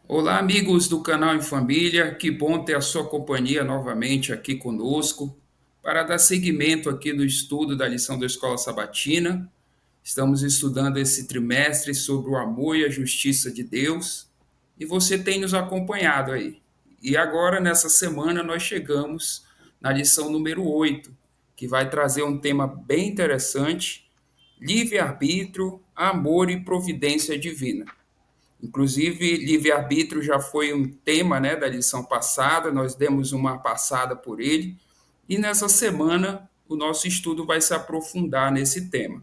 Olá, amigos do canal Em Família, que bom ter a sua companhia novamente aqui conosco para dar seguimento aqui no estudo da lição da Escola Sabatina. Estamos estudando esse trimestre sobre o amor e a justiça de Deus e você tem nos acompanhado aí. E agora, nessa semana, nós chegamos na lição número 8, que vai trazer um tema bem interessante: livre-arbítrio, amor e providência divina. Inclusive, livre-arbítrio já foi um tema, né, da lição passada, nós demos uma passada por ele, e nessa semana o nosso estudo vai se aprofundar nesse tema.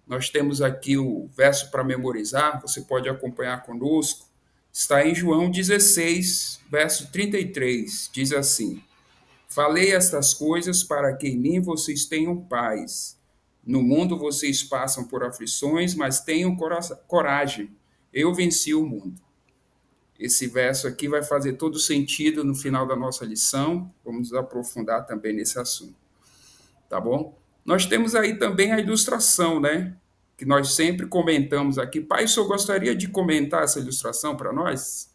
Nós temos aqui o verso para memorizar, você pode acompanhar conosco, está em João 16, verso 33, diz assim: Falei estas coisas para que em mim vocês tenham paz. No mundo vocês passam por aflições, mas tenham coragem. Eu venci o mundo. Esse verso aqui vai fazer todo sentido no final da nossa lição. Vamos aprofundar também nesse assunto, tá bom? Nós temos aí também a ilustração, né? Que nós sempre comentamos aqui. Pai, o senhor gostaria de comentar essa ilustração para nós?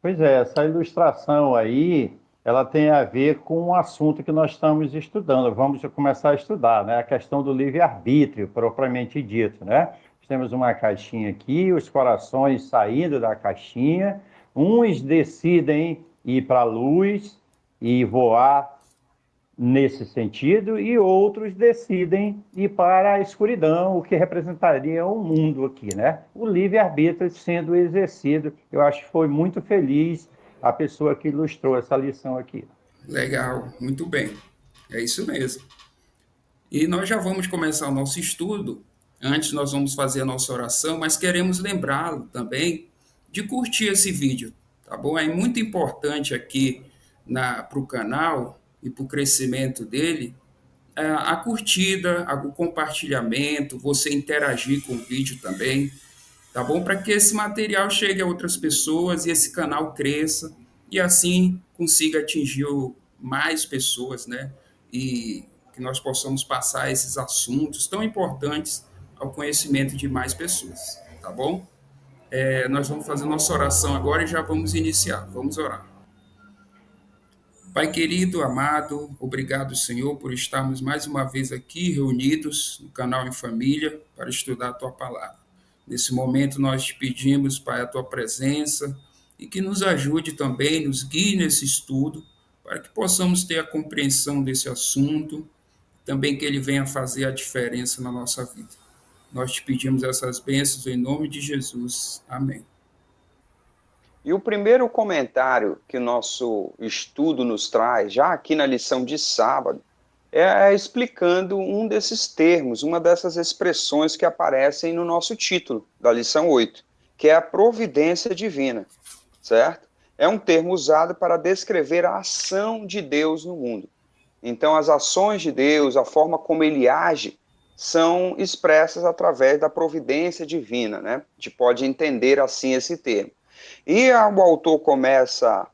Pois é, essa ilustração aí, ela tem a ver com o assunto que nós estamos estudando. Vamos começar a estudar, né? A questão do livre-arbítrio, propriamente dito, né? Temos uma caixinha aqui, os corações saindo da caixinha, uns decidem ir para a luz e voar nesse sentido, e outros decidem ir para a escuridão, o que representaria o mundo aqui, né? O livre-arbítrio sendo exercido. Eu acho que foi muito feliz a pessoa que ilustrou essa lição aqui. Legal, muito bem. É isso mesmo. E nós já vamos começar o nosso estudo. Antes, nós vamos fazer a nossa oração, mas queremos lembrá-lo também de curtir esse vídeo, tá bom? É muito importante aqui para o canal e para o crescimento dele a curtida, o compartilhamento, você interagir com o vídeo também, tá bom? Para que esse material chegue a outras pessoas e esse canal cresça e assim consiga atingir mais pessoas, né? E que nós possamos passar esses assuntos tão importantes ao conhecimento de mais pessoas, tá bom? Nós vamos fazer nossa oração agora e já vamos iniciar. Vamos orar. Pai querido, amado, obrigado, Senhor, por estarmos mais uma vez aqui reunidos no canal Em Família para estudar a tua palavra. Nesse momento nós te pedimos, Pai, a tua presença e que nos ajude também, nos guie nesse estudo, para que possamos ter a compreensão desse assunto, também que ele venha fazer a diferença na nossa vida. Nós te pedimos essas bênçãos em nome de Jesus. Amém. E o primeiro comentário que o nosso estudo nos traz, já aqui na lição de sábado, é explicando um desses termos, uma dessas expressões que aparecem no nosso título da lição 8, que é a providência divina, certo? É um termo usado para descrever a ação de Deus no mundo. Então, as ações de Deus, a forma como ele age, são expressas através da providência divina, né? A gente pode entender assim esse termo. E o autor começa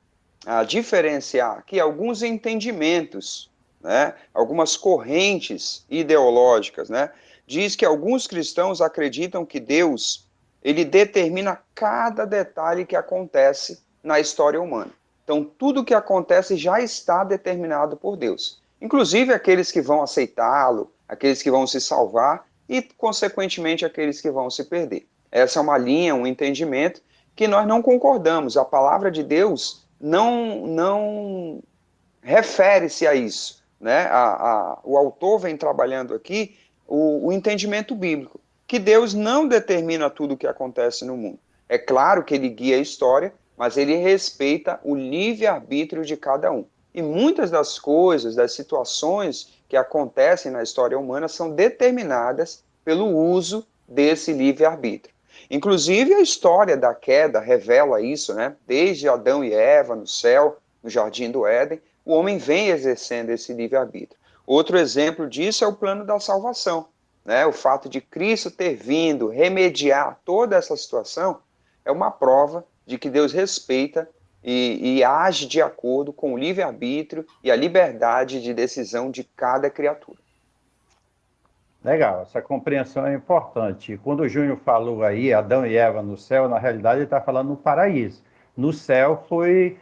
a diferenciar aqui alguns entendimentos, né? Algumas correntes ideológicas, né? Diz que alguns cristãos acreditam que Deus ele determina cada detalhe que acontece na história humana. Então, tudo que acontece já está determinado por Deus. Inclusive aqueles que vão aceitá-lo, aqueles que vão se salvar e, consequentemente, aqueles que vão se perder. Essa é uma linha, um entendimento que nós não concordamos. A palavra de Deus não refere-se a isso. Né? O autor vem trabalhando aqui o entendimento bíblico, que Deus não determina tudo o que acontece no mundo. É claro que ele guia a história, mas ele respeita o livre-arbítrio de cada um. E muitas das coisas, das situações que acontecem na história humana são determinadas pelo uso desse livre-arbítrio. Inclusive, a história da queda revela isso, né? Desde Adão e Eva no céu, no Jardim do Éden, o homem vem exercendo esse livre-arbítrio. Outro exemplo disso é o plano da salvação. Né? O fato de Cristo ter vindo remediar toda essa situação é uma prova de que Deus respeita e age de acordo com o livre-arbítrio e a liberdade de decisão de cada criatura. Legal, essa compreensão é importante. Quando o Júnior falou aí, Adão e Eva no céu, na realidade ele está falando no paraíso. No céu foi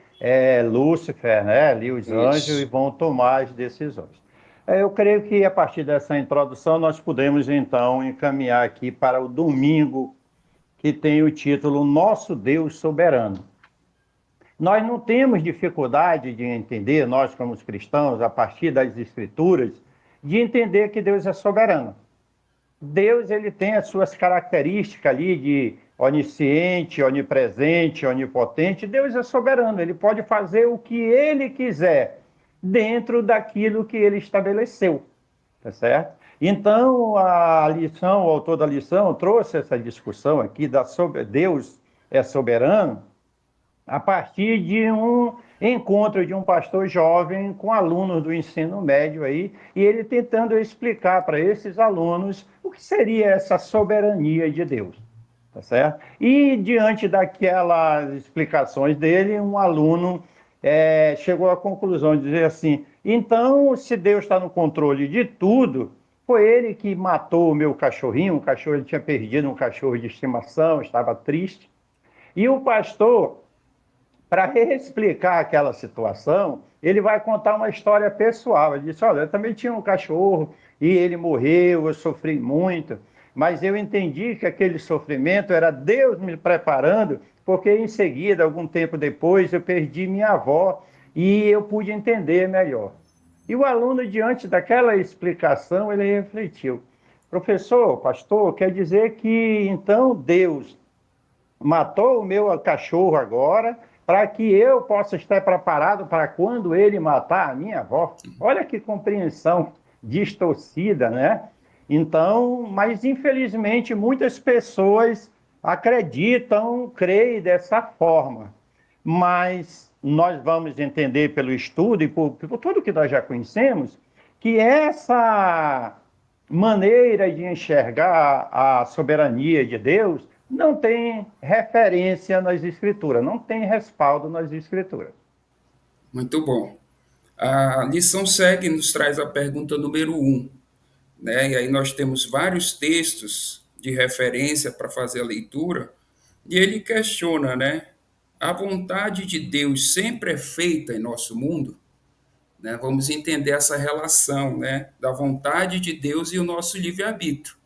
Lúcifer, né? Ali os anjos e Isso. vão tomar as decisões. Eu creio que a partir dessa introdução nós podemos então encaminhar aqui para o domingo, que tem o título Nosso Deus Soberano. Nós não temos dificuldade de entender, nós como cristãos, a partir das Escrituras, de entender que Deus é soberano. Deus ele tem as suas características ali de onisciente, onipresente, onipotente. Deus é soberano, ele pode fazer o que ele quiser dentro daquilo que ele estabeleceu, tá certo? Então, a lição, o autor da lição trouxe essa discussão aqui da Deus é soberano, a partir de um encontro de um pastor jovem com alunos do ensino médio aí, e ele tentando explicar para esses alunos o que seria essa soberania de Deus, tá certo? E diante daquelas explicações dele, um aluno chegou à conclusão de dizer assim, então, se Deus está no controle de tudo, foi ele que matou o meu cachorrinho, o cachorro, ele tinha perdido um cachorro de estimação, estava triste, e o pastor, para reexplicar aquela situação, ele vai contar uma história pessoal. Ele disse, olha, eu também tinha um cachorro e ele morreu, eu sofri muito, mas eu entendi que aquele sofrimento era Deus me preparando, porque em seguida, algum tempo depois, eu perdi minha avó e eu pude entender melhor. E o aluno, diante daquela explicação, ele refletiu, professor, pastor, quer dizer que então Deus matou o meu cachorro agora, para que eu possa estar preparado para quando ele matar a minha avó. Olha que compreensão distorcida, né? Então, mas infelizmente muitas pessoas acreditam, creem dessa forma. Mas nós vamos entender pelo estudo e por tudo que nós já conhecemos, que essa maneira de enxergar a soberania de Deus não tem referência nas Escrituras, não tem respaldo nas Escrituras. Muito bom. A lição segue nos traz a pergunta número 1, né? E aí nós temos vários textos de referência para fazer a leitura, e ele questiona, né? A vontade de Deus sempre é feita em nosso mundo, né? Vamos entender essa relação, né, da vontade de Deus e o nosso livre-arbítrio.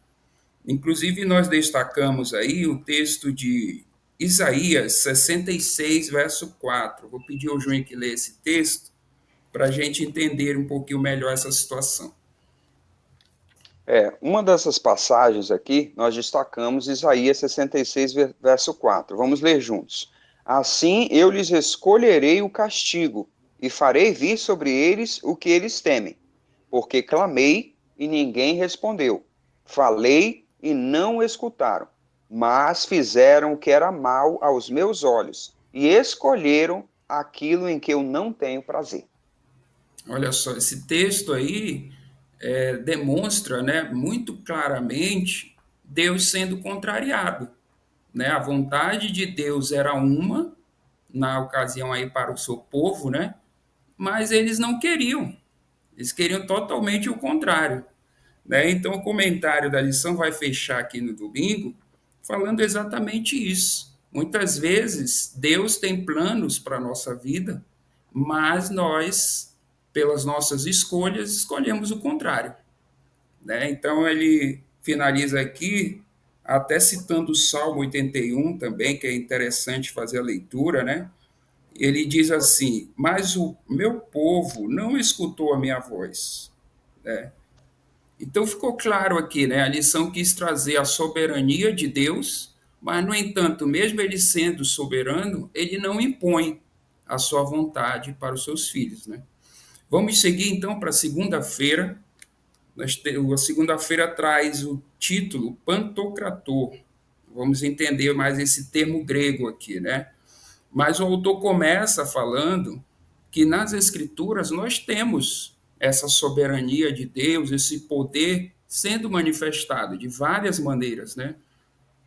Inclusive, nós destacamos aí o texto de Isaías 66, verso 4. Vou pedir ao João que lê esse texto para a gente entender um pouquinho melhor essa situação. Uma dessas passagens aqui, nós destacamos Isaías 66, verso 4. Vamos ler juntos. Assim eu lhes escolherei o castigo, e farei vir sobre eles o que eles temem. Porque clamei, e ninguém respondeu. Falei, e não escutaram. Mas fizeram o que era mal aos meus olhos, e escolheram aquilo em que eu não tenho prazer. Olha só, esse texto aí demonstra, né, muito claramente Deus sendo contrariado, né? A vontade de Deus era uma, na ocasião aí para o seu povo, né? Mas eles não queriam, eles queriam totalmente o contrário, né? Então o comentário da lição vai fechar aqui no domingo falando exatamente isso. Muitas vezes Deus tem planos para a nossa vida, mas nós, pelas nossas escolhas, escolhemos o contrário, né? Então ele finaliza aqui, até citando o Salmo 81 também, que é interessante fazer a leitura, né? Ele diz assim: mas o meu povo não escutou a minha voz, né? Então ficou claro aqui, né? A lição quis trazer a soberania de Deus, mas, no entanto, mesmo ele sendo soberano, ele não impõe a sua vontade para os seus filhos, né? Vamos seguir então para segunda-feira. A segunda-feira traz o título Pantocrator. Vamos entender mais esse termo grego aqui, né? Mas o autor começa falando que nas Escrituras nós temos essa soberania de Deus, esse poder sendo manifestado de várias maneiras, né?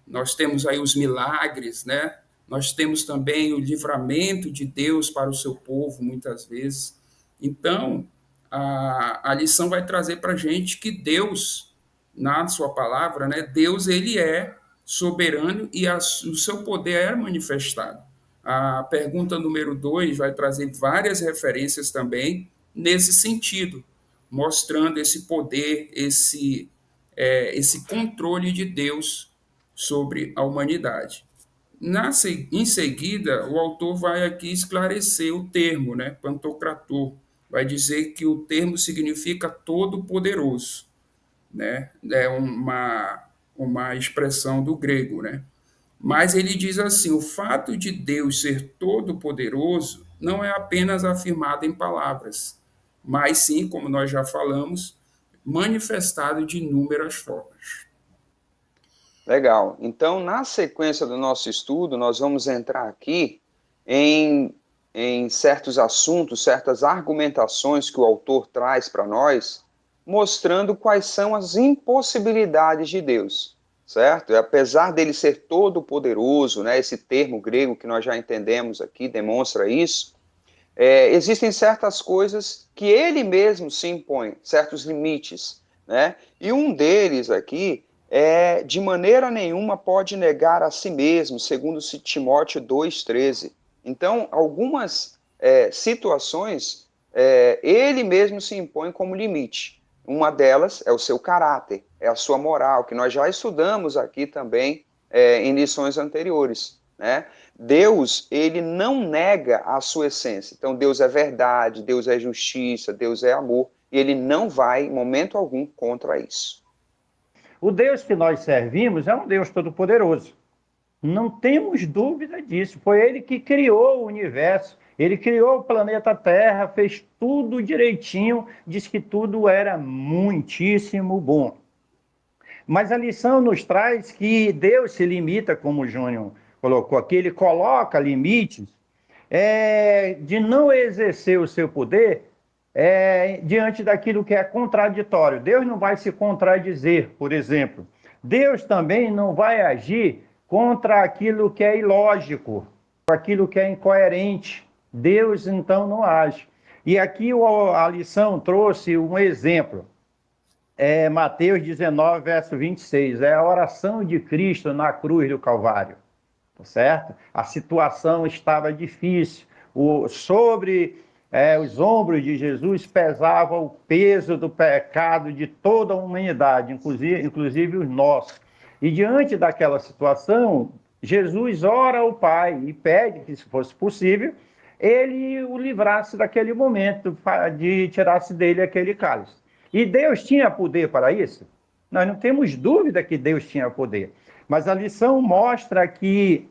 Nós temos aí os milagres, né? nós temos também o livramento de Deus para o seu povo, muitas vezes. Então, a lição vai trazer para a gente que Deus, na sua palavra, né, Deus ele é soberano e o seu poder é manifestado. A pergunta número 2 vai trazer várias referências também nesse sentido, mostrando esse poder, esse controle de Deus sobre a humanidade. Em seguida, o autor vai aqui esclarecer o termo, né, pantocrator. Vai dizer que o termo significa todo-poderoso, né? É uma expressão do grego, né? Mas ele diz assim: o fato de Deus ser todo-poderoso não é apenas afirmado em palavras, mas sim, como nós já falamos, manifestado de inúmeras formas. Legal. Então, na sequência do nosso estudo, nós vamos entrar aqui em, em certos assuntos, certas argumentações que o autor traz para nós, mostrando quais são as impossibilidades de Deus, certo? Apesar dele ser todo-poderoso, né, esse termo grego que nós já entendemos aqui demonstra isso, existem certas coisas que ele mesmo se impõe, certos limites, né? E um deles aqui é, de maneira nenhuma pode negar a si mesmo, segundo Timóteo 2,13. Então, algumas situações, ele mesmo se impõe como limite. Uma delas é o seu caráter, é a sua moral, que nós já estudamos aqui também em lições anteriores, né? Deus, ele não nega a sua essência. Então, Deus é verdade, Deus é justiça, Deus é amor, e ele não vai, em momento algum, contra isso. O Deus que nós servimos é um Deus todo-poderoso. Não temos dúvida disso. Foi ele que criou o universo, ele criou o planeta Terra, fez tudo direitinho, disse que tudo era muitíssimo bom. Mas a lição nos traz que Deus se limita, como o Júnior colocou aqui, ele coloca limites de não exercer o seu poder diante daquilo que é contraditório. Deus não vai se contradizer, por exemplo. Deus também não vai agir contra aquilo que é ilógico, aquilo que é incoerente. Deus, então, não age. E aqui a lição trouxe um exemplo. Mateus 19, verso 26. É a oração de Cristo na cruz do Calvário. Tá certo? A situação estava difícil. Sobre os ombros de Jesus pesava o peso do pecado de toda a humanidade, inclusive os nossos. E diante daquela situação, Jesus ora ao Pai e pede que, se fosse possível, ele o livrasse daquele momento, de tirasse dele aquele cálice. E Deus tinha poder para isso? Nós não temos dúvida que Deus tinha poder. Mas a lição mostra que,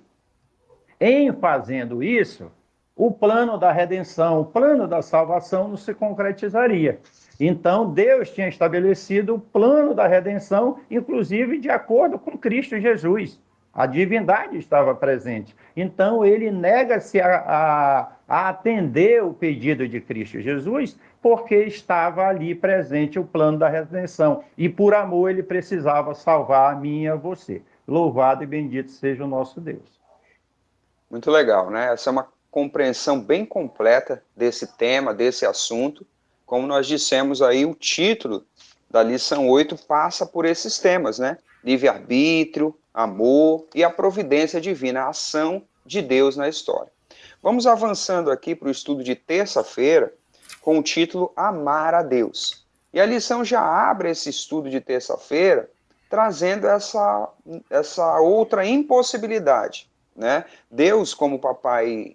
em fazendo isso, o plano da redenção, o plano da salvação não se concretizaria. Então, Deus tinha estabelecido o plano da redenção, inclusive de acordo com Cristo Jesus. A divindade estava presente. Então, ele nega-se a atender o pedido de Cristo Jesus, porque estava ali presente o plano da redenção. E, por amor, ele precisava salvar a mim e a você. Louvado e bendito seja o nosso Deus. Muito legal, né? Essa é uma compreensão bem completa desse tema, desse assunto. Como nós dissemos aí, o título da lição 8 passa por esses temas, né? Livre-arbítrio, amor e a providência divina, a ação de Deus na história. Vamos avançando aqui para o estudo de terça-feira com o título Amar a Deus. E a lição já abre esse estudo de terça-feira trazendo essa outra impossibilidade, né? Deus, como o papai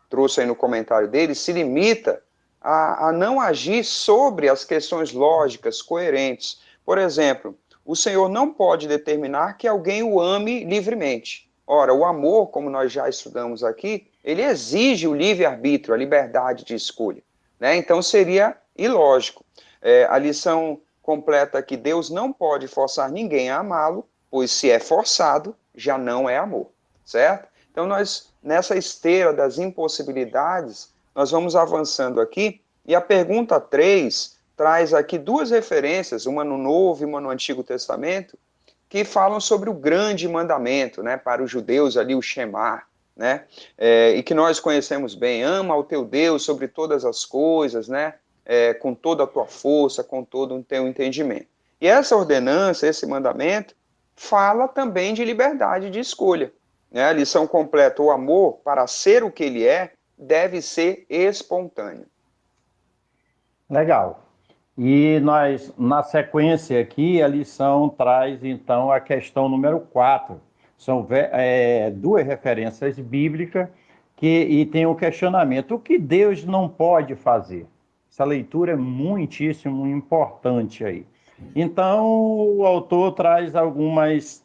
trouxe aí no comentário dele, se limita a não agir sobre as questões lógicas, coerentes. Por exemplo, o Senhor não pode determinar que alguém o ame livremente. Ora, o amor, como nós já estudamos aqui, ele exige o livre-arbítrio, a liberdade de escolha, né? Então seria ilógico. A lição completa que Deus não pode forçar ninguém a amá-lo, pois se é forçado, já não é amor, certo? Então nós, nessa esteira das impossibilidades, nós vamos avançando aqui, e a pergunta 3 traz aqui duas referências, uma no Novo e uma no Antigo Testamento, que falam sobre o grande mandamento, né? Para os judeus ali, o Shema, né? E que nós conhecemos bem: ama o teu Deus sobre todas as coisas, né? Com toda a tua força, com todo o teu entendimento. E essa ordenança, esse mandamento, fala também de liberdade de escolha, né? A lição completa: o amor, para ser o que ele é, deve ser espontâneo. Legal. E nós, na sequência aqui, a lição traz, então, a questão número 4. São duas referências bíblicas e tem um questionamento. O que Deus não pode fazer? Essa leitura é muitíssimo importante aí. Então, o autor traz algumas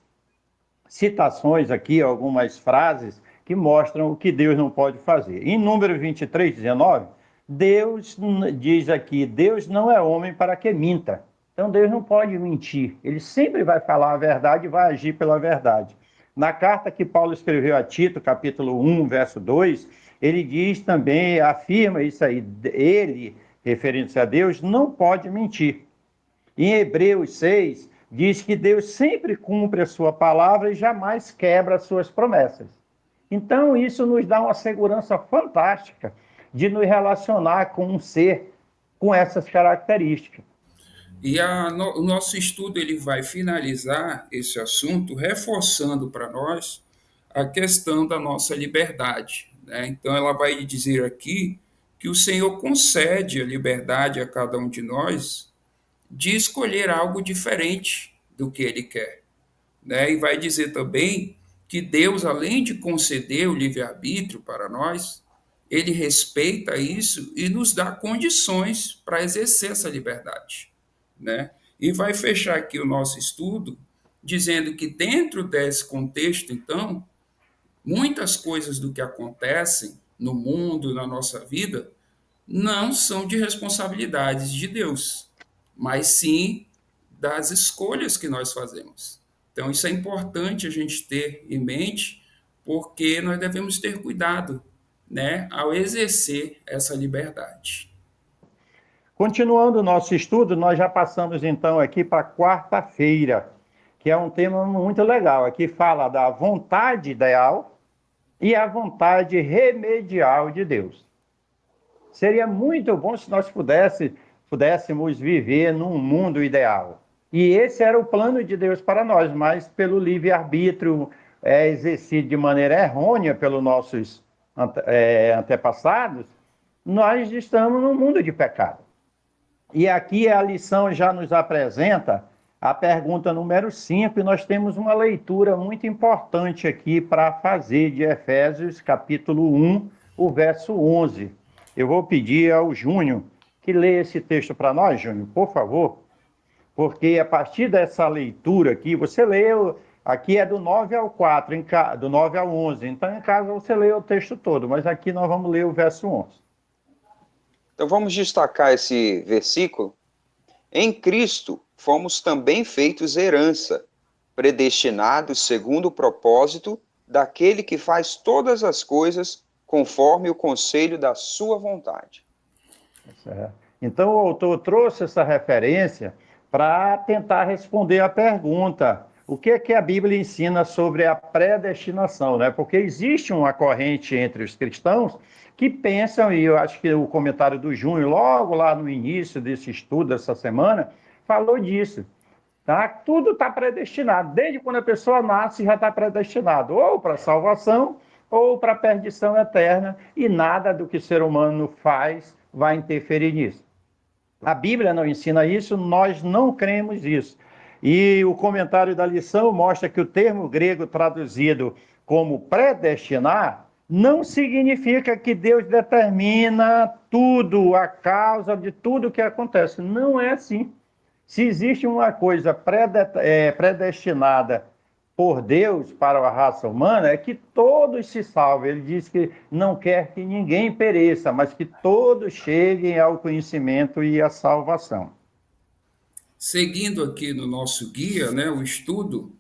citações aqui, algumas frases que mostram o que Deus não pode fazer. Em Número 23:19, Deus diz aqui: Deus não é homem para que minta. Então Deus não pode mentir. Ele sempre vai falar a verdade e vai agir pela verdade. Na carta que Paulo escreveu a Tito, capítulo 1, verso 2, ele diz também, afirma isso aí: ele, referindo-se a Deus, não pode mentir. Em Hebreus 6, diz que Deus sempre cumpre a sua palavra e jamais quebra as suas promessas. Então, isso nos dá uma segurança fantástica de nos relacionar com um ser com essas características. E o nosso estudo ele vai finalizar esse assunto reforçando para nós a questão da nossa liberdade, né? Então, ela vai dizer aqui que o Senhor concede a liberdade a cada um de nós de escolher algo diferente do que Ele quer, né? E vai dizer também que Deus, além de conceder o livre-arbítrio para nós, Ele respeita isso e nos dá condições para exercer essa liberdade, né? E vai fechar aqui o nosso estudo dizendo que dentro desse contexto, então, muitas coisas do que acontecem no mundo, na nossa vida, não são de responsabilidades de Deus, mas sim das escolhas que nós fazemos. Então, isso é importante a gente ter em mente, porque nós devemos ter cuidado, né, ao exercer essa liberdade. Continuando o nosso estudo, nós já passamos então aqui para quarta-feira, que é um tema muito legal. Aqui fala da vontade ideal e a vontade remedial de Deus. Seria muito bom se nós pudéssemos viver num mundo ideal. E esse era o plano de Deus para nós, mas pelo livre-arbítrio exercido de maneira errônea pelos nossos antepassados, nós estamos num mundo de pecado. E aqui a lição já nos apresenta a pergunta número 5, e nós temos uma leitura muito importante aqui para fazer de Efésios, capítulo 1, o verso 11. Eu vou pedir ao Júnior que leia esse texto para nós, Júnior, por favor, porque a partir dessa leitura aqui, você leu, aqui é do 9 ao 4, do 9 ao 11, então em casa você lê o texto todo, mas aqui nós vamos ler o verso 11. Então vamos destacar esse versículo. Em Cristo fomos também feitos herança, predestinados segundo o propósito daquele que faz todas as coisas conforme o conselho da sua vontade. Então o autor trouxe essa referência para tentar responder a pergunta: o que é que a Bíblia ensina sobre a predestinação, né? Porque existe uma corrente entre os cristãos que pensam, e eu acho que o comentário do Júnior, logo lá no início desse estudo, dessa semana, falou disso. Tá? Tudo está predestinado. Desde quando a pessoa nasce, já está predestinado, ou para salvação, ou para perdição eterna, e nada do que o ser humano faz vai interferir nisso. A Bíblia não ensina isso, nós não cremos isso. E o comentário da lição mostra que o termo grego traduzido como predestinar não significa que Deus determina tudo, a causa de tudo que acontece. Não é assim. Se existe uma coisa predestinada por Deus para a raça humana, é que todos se salvem. Ele diz que não quer que ninguém pereça, mas que todos cheguem ao conhecimento e à salvação. Seguindo aqui no nosso guia, né, o estudo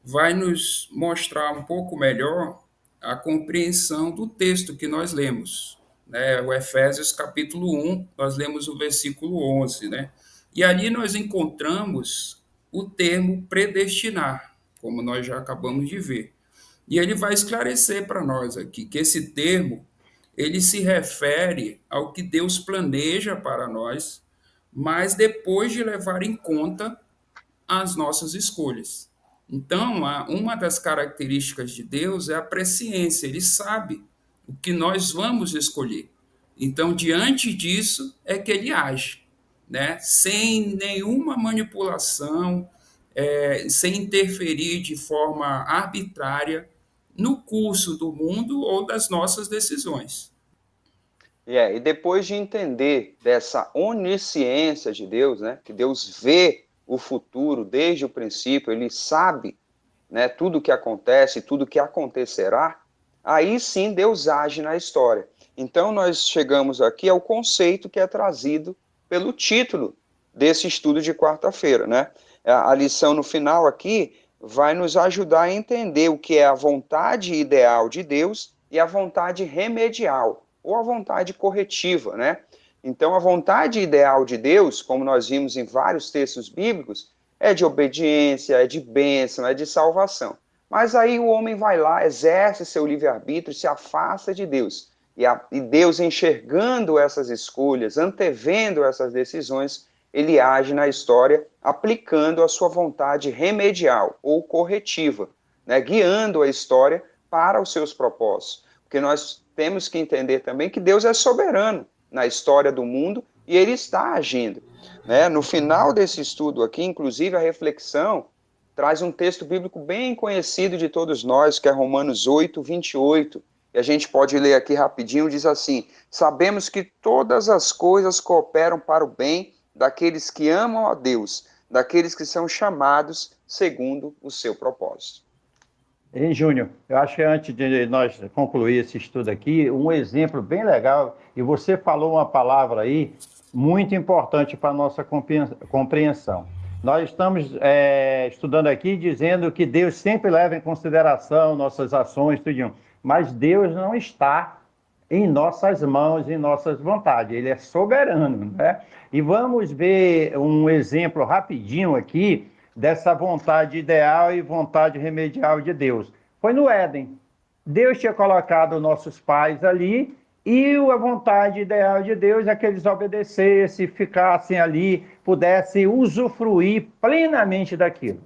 vai nos mostrar um pouco melhor a compreensão do texto que nós lemos, né, o Efésios capítulo 1, nós lemos o versículo 11, né, e ali nós encontramos o termo predestinar, como nós já acabamos de ver. E ele vai esclarecer para nós aqui que esse termo ele se refere ao que Deus planeja para nós, mas depois de levar em conta as nossas escolhas. Então, uma das características de Deus é a presciência, ele sabe o que nós vamos escolher. Então, diante disso, é que ele age, né? Sem nenhuma manipulação, sem interferir de forma arbitrária no curso do mundo ou das nossas decisões. E depois de entender dessa onisciência de Deus, né, que Deus vê o futuro desde o princípio, ele sabe, né, tudo o que acontece, tudo o que acontecerá, aí sim Deus age na história. Então nós chegamos aqui ao conceito que é trazido pelo título desse estudo de quarta-feira, né? A lição no final aqui vai nos ajudar a entender o que é a vontade ideal de Deus e a vontade remedial, ou a vontade corretiva, né? Então, a vontade ideal de Deus, como nós vimos em vários textos bíblicos, é de obediência, é de bênção, é de salvação. Mas aí o homem vai lá, exerce seu livre-arbítrio, se afasta de Deus. E Deus, enxergando essas escolhas, antevendo essas decisões, ele age na história aplicando a sua vontade remedial ou corretiva, né? Guiando a história para os seus propósitos. Porque nós temos que entender também que Deus é soberano na história do mundo e ele está agindo, né? No final desse estudo aqui, inclusive a reflexão traz um texto bíblico bem conhecido de todos nós, que é Romanos 8, 28, e a gente pode ler aqui rapidinho, diz assim: sabemos que todas as coisas cooperam para o bem daqueles que amam a Deus, daqueles que são chamados segundo o seu propósito. Hein, Júnior, eu acho que antes de nós concluir esse estudo aqui, um exemplo bem legal, e você falou uma palavra aí muito importante para a nossa compreensão. Nós estamos estudando aqui dizendo que Deus sempre leva em consideração nossas ações, tudinho, mas Deus não está em nossas mãos, em nossas vontades, Ele é soberano, né? E vamos ver um exemplo rapidinho aqui dessa vontade ideal e vontade remedial de Deus. Foi no Éden. Deus tinha colocado nossos pais ali e a vontade ideal de Deus é que eles obedecessem, ficassem ali, pudessem usufruir plenamente daquilo.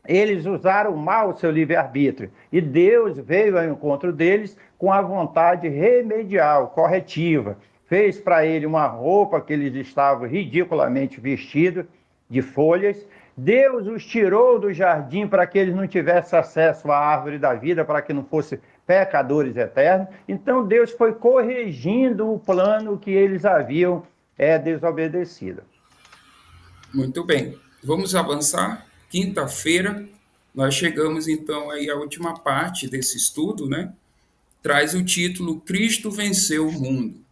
Eles usaram mal o seu livre-arbítrio e Deus veio ao encontro deles com a vontade remedial, corretiva. Fez para ele uma roupa que eles estavam ridiculamente vestidos, de folhas. Deus os tirou do jardim para que eles não tivessem acesso à árvore da vida, para que não fossem pecadores eternos. Então Deus foi corrigindo o plano que eles haviam desobedecido. Muito bem, vamos avançar. Quinta-feira, nós chegamos então aí à última parte desse estudo, né? Traz o título Cristo venceu o mundo.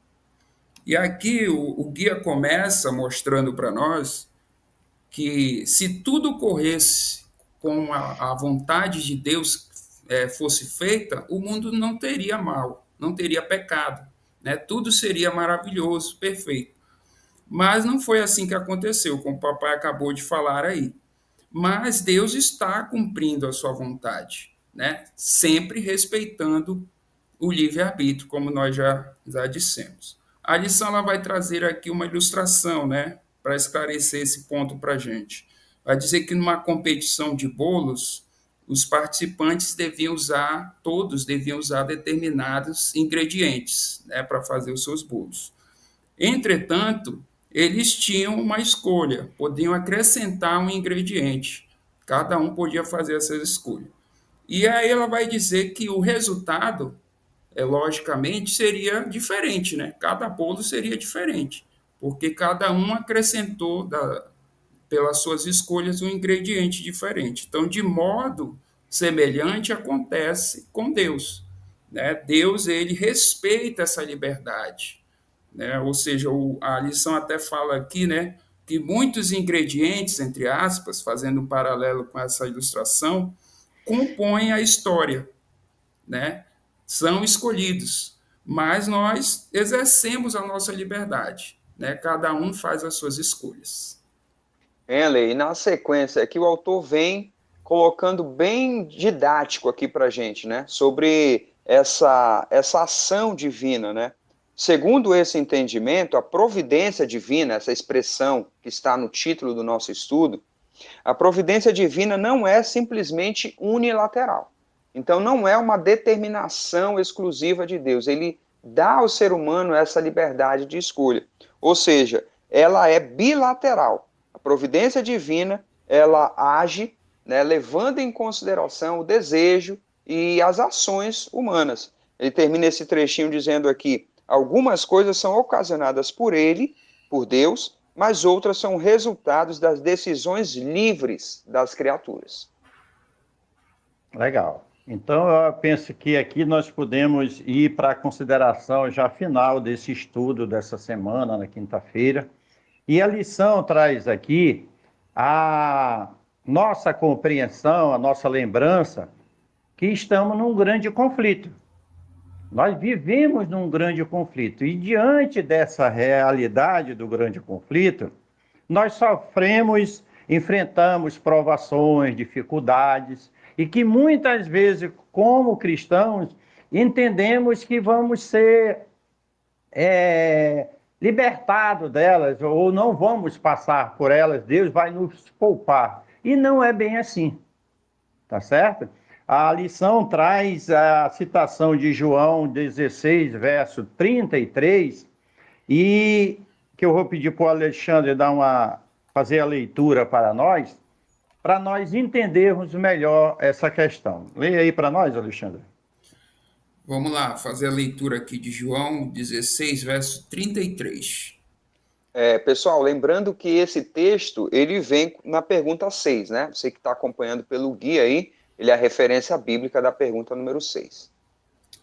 E aqui o guia começa mostrando para nós que se tudo corresse com a vontade de Deus fosse feita, o mundo não teria mal, não teria pecado, né? Tudo seria maravilhoso, perfeito. Mas não foi assim que aconteceu, como o papai acabou de falar aí. Mas Deus está cumprindo a sua vontade, né? Sempre respeitando o livre-arbítrio, como nós já dissemos. A lição ela vai trazer aqui uma ilustração, né? Para esclarecer esse ponto para a gente. Vai dizer que numa competição de bolos, os participantes todos deviam usar determinados ingredientes, né, para fazer os seus bolos. Entretanto, eles tinham uma escolha, podiam acrescentar um ingrediente. Cada um podia fazer essa escolha. E aí ela vai dizer que o resultado, logicamente, seria diferente, né? Cada bolo seria diferente, porque cada um acrescentou, pelas suas escolhas, um ingrediente diferente. Então, de modo semelhante, acontece com Deus, né? Deus, ele respeita essa liberdade, né? Ou seja, a lição até fala aqui, né, que muitos ingredientes, entre aspas, fazendo um paralelo com essa ilustração, compõem a história, né? São escolhidos, mas nós exercemos a nossa liberdade, né? Cada um faz as suas escolhas. Henley, e na sequência aqui o autor vem colocando bem didático aqui para a gente, né? Sobre essa ação divina, né? Segundo esse entendimento, a providência divina, essa expressão que está no título do nosso estudo, a providência divina não é simplesmente unilateral. Então, não é uma determinação exclusiva de Deus. Ele dá ao ser humano essa liberdade de escolha. Ou seja, ela é bilateral. A providência divina, ela age, né, levando em consideração o desejo e as ações humanas. Ele termina esse trechinho dizendo aqui: algumas coisas são ocasionadas por ele, por Deus, mas outras são resultados das decisões livres das criaturas. Legal. Então, eu penso que aqui nós podemos ir para a consideração já final desse estudo dessa semana, na quinta-feira. E a lição traz aqui a nossa compreensão, a nossa lembrança que estamos num grande conflito. Nós vivemos num grande conflito. E diante dessa realidade do grande conflito, nós sofremos, enfrentamos provações, dificuldades, e que muitas vezes, como cristãos, entendemos que vamos ser libertados delas, ou não vamos passar por elas, Deus vai nos poupar. E não é bem assim, tá certo? A lição traz a citação de João 16, verso 33, e que eu vou pedir para o Alexandre fazer a leitura para nós entendermos melhor essa questão. Leia aí para nós, Alexandre. Vamos lá, fazer a leitura aqui de João 16, verso 33. Pessoal, lembrando que esse texto, ele vem na pergunta 6, né? Você que está acompanhando pelo guia aí, ele é a referência bíblica da pergunta número 6.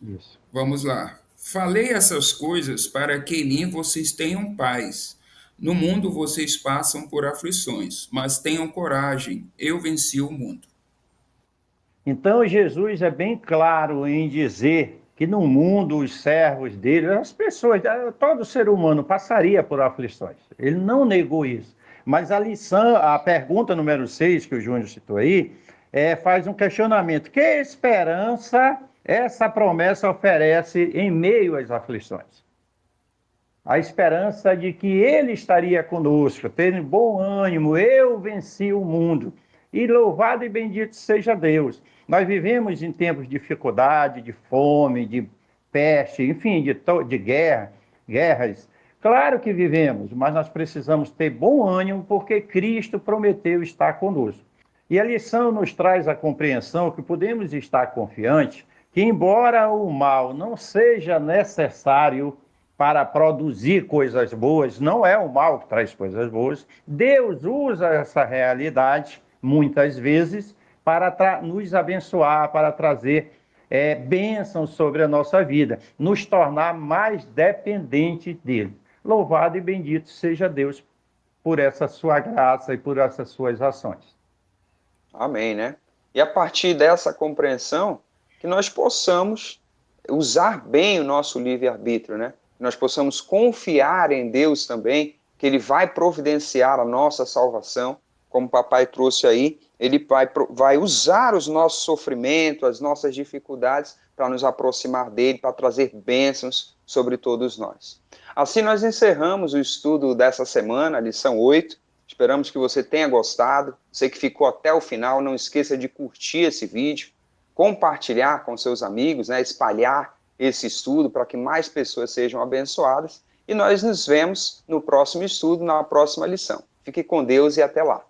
Isso. Vamos lá. Falei essas coisas para que em mim vocês tenham paz. No mundo vocês passam por aflições, mas tenham coragem, eu venci o mundo. Então, Jesus é bem claro em dizer que no mundo os servos dele, as pessoas, todo ser humano passaria por aflições. Ele não negou isso. Mas a lição, a pergunta número 6 que o Júnior citou aí, faz um questionamento. Que esperança essa promessa oferece em meio às aflições? A esperança de que ele estaria conosco, tendo bom ânimo, eu venci o mundo. E louvado e bendito seja Deus. Nós vivemos em tempos de dificuldade, de fome, de peste, enfim, de guerras. Claro que vivemos, mas nós precisamos ter bom ânimo porque Cristo prometeu estar conosco. E a lição nos traz a compreensão que podemos estar confiantes que, embora o mal não seja necessário para produzir coisas boas, não é o mal que traz coisas boas, Deus usa essa realidade, muitas vezes, para nos abençoar, para trazer bênçãos sobre a nossa vida, nos tornar mais dependentes dele. Louvado e bendito seja Deus por essa sua graça e por essas suas ações. Amém, né? E a partir dessa compreensão, que nós possamos usar bem o nosso livre-arbítrio, né? Que nós possamos confiar em Deus também, que Ele vai providenciar a nossa salvação, como o papai trouxe aí, Ele vai usar os nossos sofrimentos, as nossas dificuldades, para nos aproximar dEle, para trazer bênçãos sobre todos nós. Assim nós encerramos o estudo dessa semana, a lição 8, esperamos que você tenha gostado. Você que ficou até o final, não esqueça de curtir esse vídeo, compartilhar com seus amigos, né, espalhar esse estudo para que mais pessoas sejam abençoadas. E nós nos vemos no próximo estudo, na próxima lição. Fique com Deus e até lá.